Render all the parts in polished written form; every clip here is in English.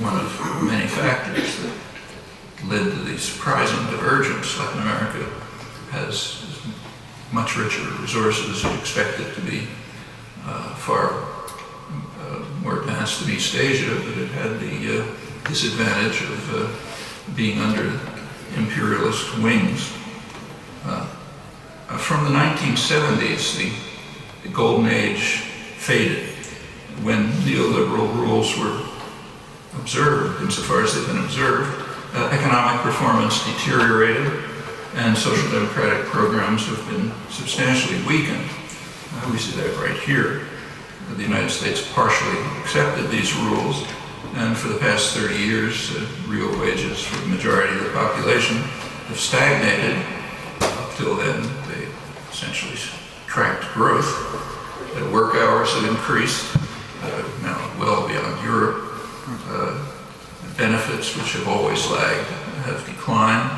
one of many factors that led to the surprising divergence. Latin America has much richer resources. You'd expect it to be far more advanced than East Asia, but it had the disadvantage of being under imperialist wings. From the 1970s, the golden age faded when neoliberal rules were observed, insofar as they've been observed. Economic performance deteriorated, and social democratic programs have been substantially weakened. We see that right here. The United States partially accepted these rules, and for the past 30 years, real wages for the majority of the population have stagnated. Up till then, they essentially tracked growth. Work hours have increased, now well beyond Europe. Benefits, which have always lagged, have declined.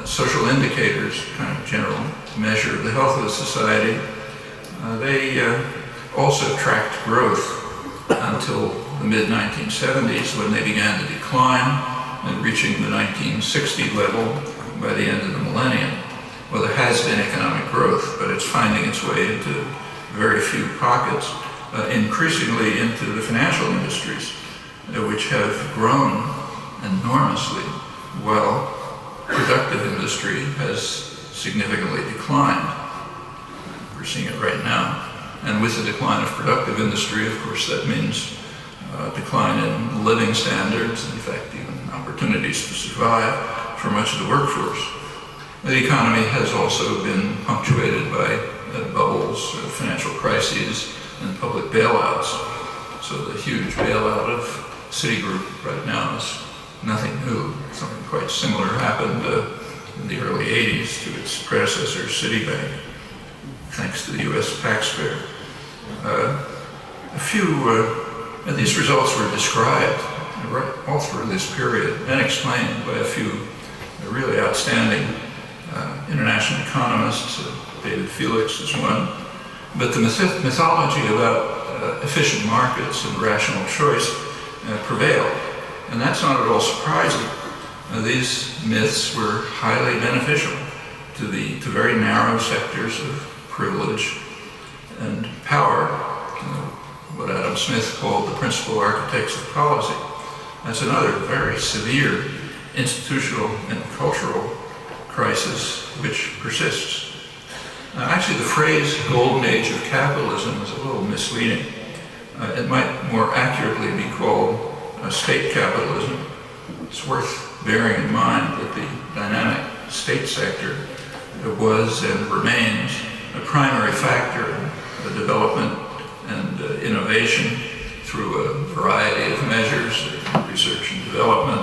Social indicators, kind of general measure of the health of the society, they also tracked growth until the mid-1970s, when they began to decline and reaching the 1960 level by the end of the millennium. Well, there has been economic growth, but it's finding its way into very few pockets, increasingly into the financial industries, which have grown enormously, while productive industry has significantly declined. We're seeing it right now. And with the decline of productive industry, of course, that means decline in living standards, in fact, even opportunities to survive for much of the workforce. The economy has also been punctuated by bubbles, financial crises, and public bailouts. So the huge bailout of Citigroup right now is nothing new. Something quite similar happened in the early 80s to its predecessor, Citibank, thanks to the U.S. taxpayer. These results were described all through this period and explained by a few really outstanding international economists. David Felix is one. But the mythology about efficient markets and rational choice prevailed. And that's not at all surprising. These myths were highly beneficial to very narrow sectors of privilege and power, what Adam Smith called the principal architects of policy. That's another very severe institutional and cultural crisis which persists. Actually, the phrase golden age of capitalism is a little misleading. It might more accurately be called state capitalism. It's worth bearing in mind that the dynamic state sector was and remains a primary factor in the development and innovation through a variety of measures: research and development,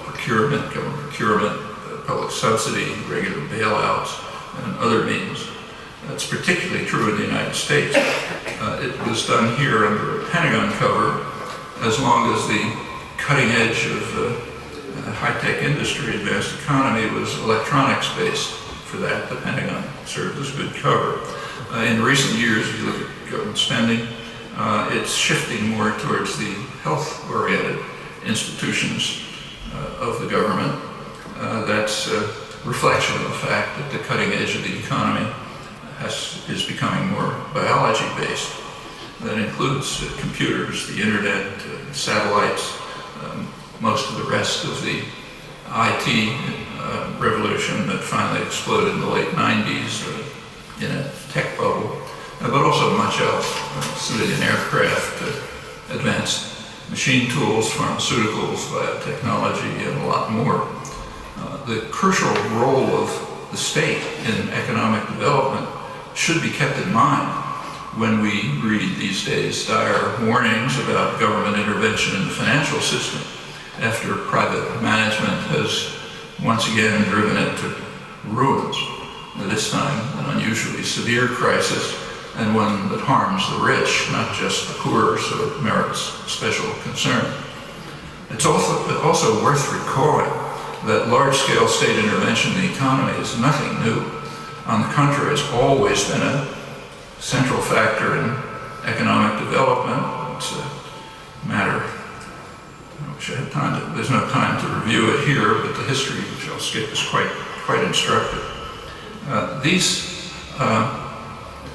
procurement, government procurement, public subsidy, regular bailouts, and other means. That's particularly true in the United States. It was done here under a Pentagon cover, as long as the cutting edge of high-tech industry, advanced economy, was electronics-based. For that, the Pentagon served as good cover. In recent years, if you look at government spending, it's shifting more towards the health-oriented institutions of the government. That's a reflection of the fact that the cutting edge of the economy is becoming more biology-based. That includes computers, the internet, satellites, most of the rest of the IT revolution that finally exploded in the late 90s in a tech bubble, but also much else: civilian aircraft, advanced machine tools, pharmaceuticals, biotechnology, and a lot more. The crucial role of the state in economic development should be kept in mind when we read these days dire warnings about government intervention in the financial system after private management has once again driven it to ruins. This time an unusually severe crisis, and one that harms the rich, not just the poor, so it merits special concern. It's also worth recalling that large-scale state intervention in the economy is nothing new. On the contrary, it's always been a central factor in economic development. It's a matter wish I had time to, there's no time to review it here, but the history, which I'll skip, is quite instructive. These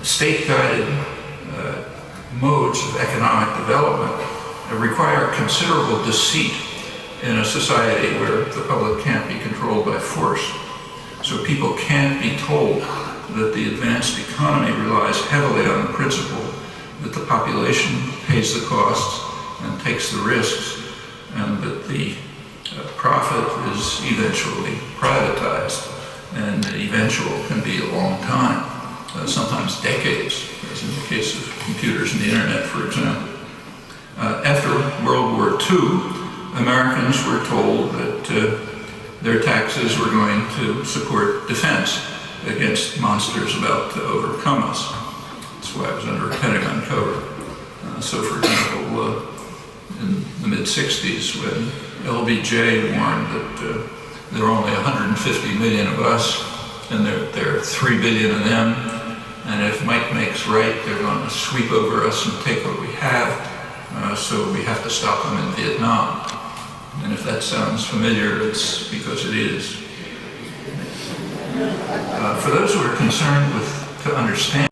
state-guided modes of economic development require considerable deceit in a society where the public can't be controlled by force. So people can't be told that the advanced economy relies heavily on the principle that the population pays the costs and takes the risks, and that the profit is eventually privatized, and eventual can be a long time, sometimes decades, as in the case of computers and the internet, for example. After World War II, Americans were told that their taxes were going to support defense against monsters about to overcome us. That's why I was under a Pentagon cover. So, for example, in the mid-60s, when LBJ warned that there are only 150 million of us, and there are 3 billion of them, and if might makes right, they're going to sweep over us and take what we have, so we have to stop them in Vietnam. And if that sounds familiar, it's because it is. For those who are concerned to understand